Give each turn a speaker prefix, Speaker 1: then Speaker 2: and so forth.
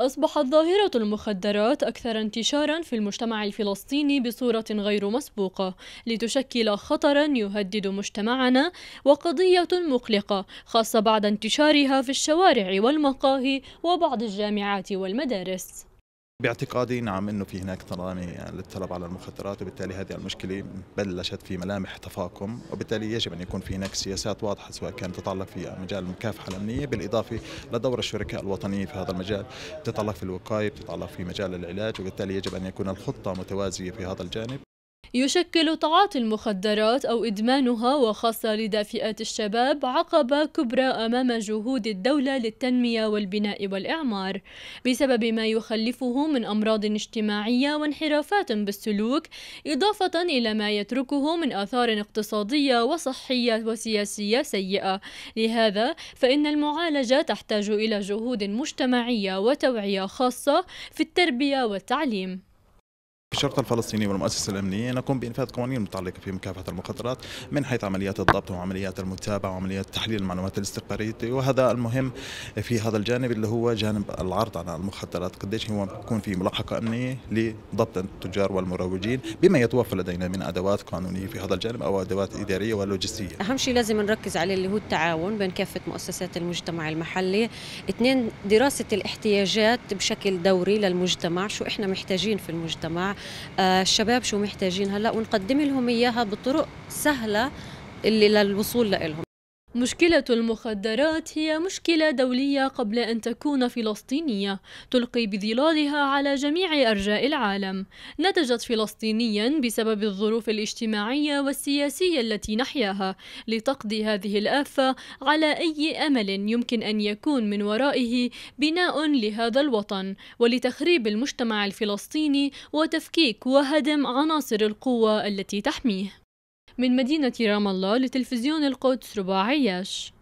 Speaker 1: أصبحت ظاهرة المخدرات أكثر انتشاراً في المجتمع الفلسطيني بصورة غير مسبوقة، لتشكل خطراً يهدد مجتمعنا وقضية مقلقة، خاصة بعد انتشارها في الشوارع والمقاهي وبعض الجامعات والمدارس.
Speaker 2: باعتقادي نعم انه في هناك تراني للطلب على المخدرات، وبالتالي هذه المشكله بلشت في ملامح تفاقم، وبالتالي يجب ان يكون في هناك سياسات واضحه سواء كانت تتعلق في مجال المكافحه الامنيه، بالاضافه لدور الشركاء الوطنيين في هذا المجال، بتتعلق في الوقايه، بتتعلق في مجال العلاج، وبالتالي يجب ان يكون الخطه متوازيه في هذا الجانب.
Speaker 1: يشكل تعاطي المخدرات أو إدمانها وخاصة لدى فئات الشباب عقبة كبرى أمام جهود الدولة للتنمية والبناء والإعمار، بسبب ما يخلفه من أمراض اجتماعية وانحرافات بالسلوك، إضافة إلى ما يتركه من آثار اقتصادية وصحية وسياسية سيئة. لهذا فإن المعالجة تحتاج إلى جهود مجتمعية وتوعية خاصة في التربية والتعليم.
Speaker 2: الشرطة الفلسطينية والمؤسسة الأمنية نقوم بإنفاذ قوانين متعلقة في مكافحة المخدرات، من حيث عمليات الضبط وعمليات المتابعة وعمليات تحليل المعلومات الاستخبارية، وهذا المهم في هذا الجانب اللي هو جانب العرض على المخدرات، قديش هو بيكون في ملاحقة أمنية لضبط التجار والمروجين بما يتوفر لدينا من أدوات قانونية في هذا الجانب أو أدوات إدارية ولوجستية.
Speaker 3: أهم شيء لازم نركز عليه اللي هو التعاون بين كافة مؤسسات المجتمع المحلي. اثنين، دراسة الاحتياجات بشكل دوري للمجتمع، شو إحنا محتاجين في المجتمع، الشباب شو محتاجين هلأ، ونقدم لهم إياها بطرق سهلة اللي للوصول لهم.
Speaker 1: مشكلة المخدرات هي مشكلة دولية قبل أن تكون فلسطينية، تلقي بظلالها على جميع أرجاء العالم. نتجت فلسطينيا بسبب الظروف الاجتماعية والسياسية التي نحياها لتقضي هذه الآفة على أي أمل يمكن أن يكون من ورائه بناء لهذا الوطن، ولتخريب المجتمع الفلسطيني وتفكيك وهدم عناصر القوة التي تحميه. من مدينة رام الله لتلفزيون القدس، رباع عياش.